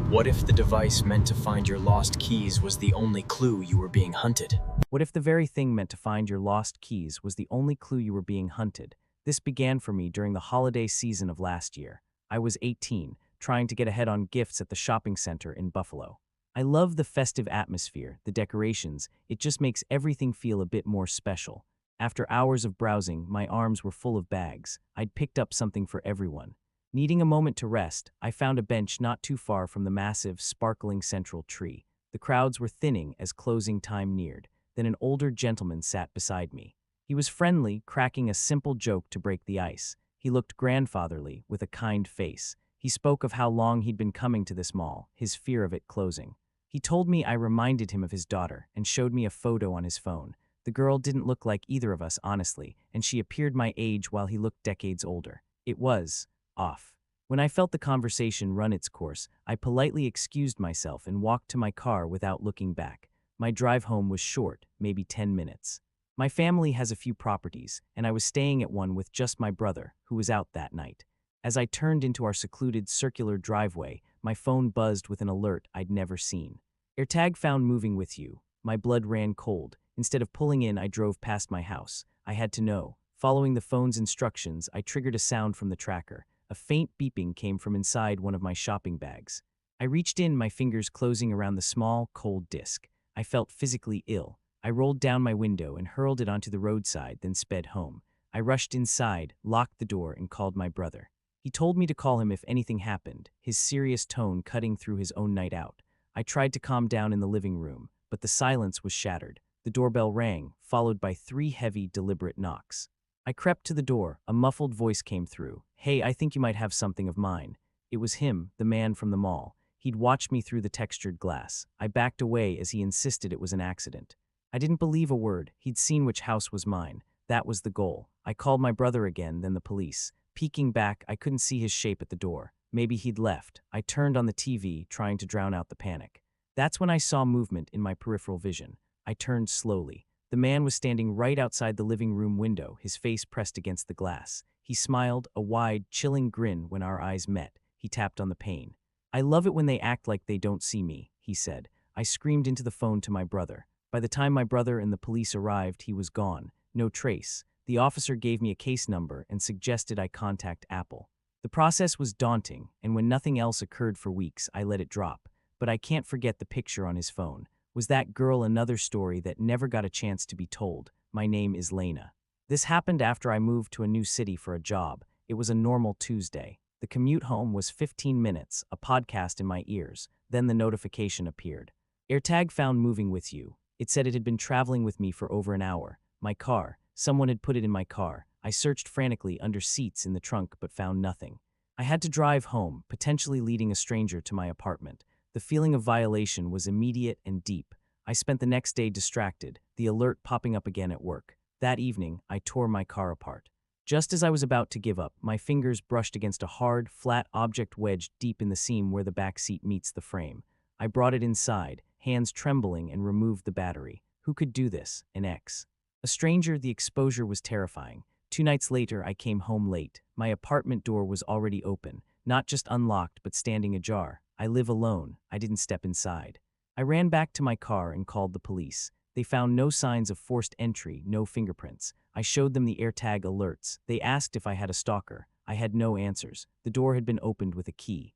What if the device meant to find your lost keys was the only clue you were being hunted? What if the very thing meant to find your lost keys was the only clue you were being hunted? This began for me during the holiday season of last year. I was 18, trying to get ahead on gifts at the shopping center in Buffalo. I love the festive atmosphere, the decorations, it just makes everything feel a bit more special. After hours of browsing, my arms were full of bags. I'd picked up something for everyone. Needing a moment to rest, I found a bench not too far from the massive, sparkling central tree. The crowds were thinning as closing time neared. Then an older gentleman sat beside me. He was friendly, cracking a simple joke to break the ice. He looked grandfatherly, with a kind face. He spoke of how long he'd been coming to this mall, his fear of it closing. He told me I reminded him of his daughter, and showed me a photo on his phone. The girl didn't look like either of us, honestly, and she appeared my age while he looked decades older. It was off. When I felt the conversation run its course, I politely excused myself and walked to my car without looking back. My drive home was short, maybe 10 minutes. My family has a few properties, and I was staying at one with just my brother, who was out that night. As I turned into our secluded circular driveway, my phone buzzed with an alert I'd never seen. AirTag found moving with you. My blood ran cold. Instead of pulling in, I drove past my house. I had to know. Following the phone's instructions, I triggered a sound from the tracker. A faint beeping came from inside one of my shopping bags. I reached in, my fingers closing around the small, cold disc. I felt physically ill. I rolled down my window and hurled it onto the roadside, then sped home. I rushed inside, locked the door, and called my brother. He told me to call him if anything happened, his serious tone cutting through his own night out. I tried to calm down in the living room, but the silence was shattered. The doorbell rang, followed by 3 heavy, deliberate knocks. I crept to the door. A muffled voice came through. "Hey, I think you might have something of mine." It was him, the man from the mall. He'd watched me through the textured glass. I backed away as he insisted it was an accident. I didn't believe a word. He'd seen which house was mine. That was the goal. I called my brother again, then the police. Peeking back, I couldn't see his shape at the door. Maybe he'd left. I turned on the TV, trying to drown out the panic. That's when I saw movement in my peripheral vision. I turned slowly. The man was standing right outside the living room window, his face pressed against the glass. He smiled, a wide, chilling grin when our eyes met. He tapped on the pane. "I love it when they act like they don't see me," he said. I screamed into the phone to my brother. By the time my brother and the police arrived, he was gone. No trace. The officer gave me a case number and suggested I contact Apple. The process was daunting, and when nothing else occurred for weeks, I let it drop. But I can't forget the picture on his phone. Was that girl another story that never got a chance to be told? My name is Lena. This happened after I moved to a new city for a job. It was a normal Tuesday. The commute home was 15 minutes, a podcast in my ears. Then the notification appeared. AirTag found moving with you. It said it had been traveling with me for over an hour. My car. Someone had put it in my car. I searched frantically under seats in the trunk but found nothing. I had to drive home, potentially leading a stranger to my apartment. The feeling of violation was immediate and deep. I spent the next day distracted, the alert popping up again at work. That evening, I tore my car apart. Just as I was about to give up, my fingers brushed against a hard, flat object wedged deep in the seam where the back seat meets the frame. I brought it inside, hands trembling, and removed the battery. Who could do this? An ex. A stranger. The exposure was terrifying. 2 nights later, I came home late. My apartment door was already open, not just unlocked but standing ajar. I live alone. I didn't step inside. I ran back to my car and called the police. They found no signs of forced entry, no fingerprints. I showed them the AirTag alerts. They asked if I had a stalker. I had no answers. The door had been opened with a key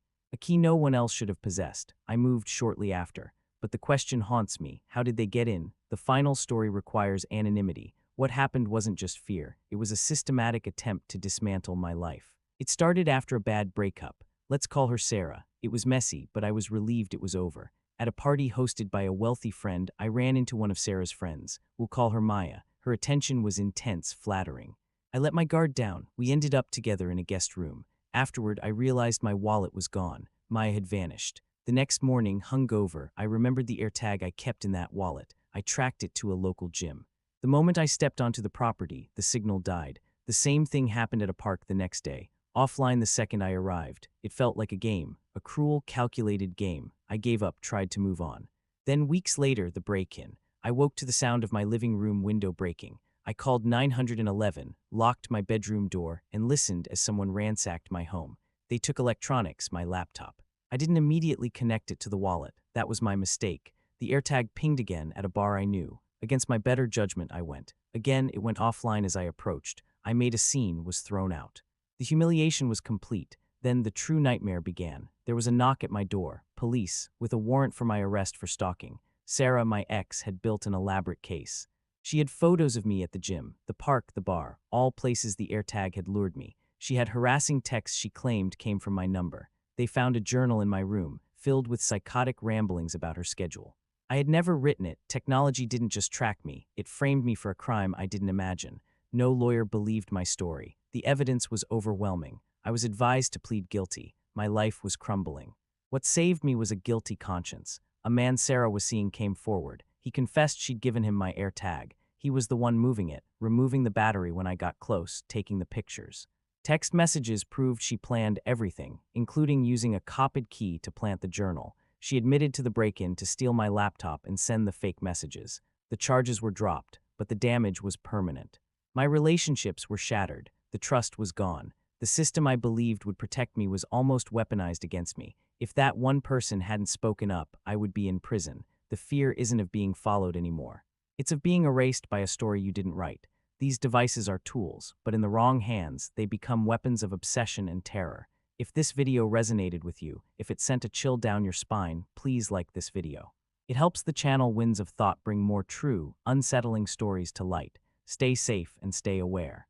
no one else should have possessed. I moved shortly after. But the question haunts me. How did they get in? The final story requires anonymity. What happened wasn't just fear. It was a systematic attempt to dismantle my life. It started after a bad breakup. Let's call her Sarah. It was messy, but I was relieved it was over. At a party hosted by a wealthy friend, I ran into one of Sarah's friends. We'll call her Maya. Her attention was intense, flattering. I let my guard down. We ended up together in a guest room. Afterward, I realized my wallet was gone. Maya had vanished. The next morning, hungover, I remembered the AirTag I kept in that wallet. I tracked it to a local gym. The moment I stepped onto the property, the signal died. The same thing happened at a park the next day. Offline the second I arrived. It felt like a game, a cruel, calculated game. I gave up, tried to move on. Then weeks later, the break-in. I woke to the sound of my living room window breaking. I called 911, locked my bedroom door, and listened as someone ransacked my home. They took electronics, my laptop. I didn't immediately connect it to the wallet. That was my mistake. The AirTag pinged again at a bar I knew. Against my better judgment, I went. Again, it went offline as I approached. I made a scene, was thrown out. The humiliation was complete. Then the true nightmare began. There was a knock at my door. Police, with a warrant for my arrest for stalking. Sarah, my ex, had built an elaborate case. She had photos of me at the gym, the park, the bar, all places the AirTag had lured me. She had harassing texts she claimed came from my number. They found a journal in my room, filled with psychotic ramblings about her schedule. I had never written it. Technology didn't just track me, it framed me for a crime I didn't imagine. No lawyer believed my story. The evidence was overwhelming. I was advised to plead guilty. My life was crumbling. What saved me was a guilty conscience. A man Sarah was seeing came forward. He confessed she'd given him my AirTag. He was the one moving it, removing the battery when I got close, taking the pictures. Text messages proved she planned everything, including using a copied key to plant the journal. She admitted to the break-in to steal my laptop and send the fake messages. The charges were dropped, but the damage was permanent. My relationships were shattered. The trust was gone. The system I believed would protect me was almost weaponized against me. If that one person hadn't spoken up, I would be in prison. The fear isn't of being followed anymore. It's of being erased by a story you didn't write. These devices are tools, but in the wrong hands, they become weapons of obsession and terror. If this video resonated with you, if it sent a chill down your spine, please like this video. It helps the channel Winds of Thought bring more true, unsettling stories to light. Stay safe and stay aware.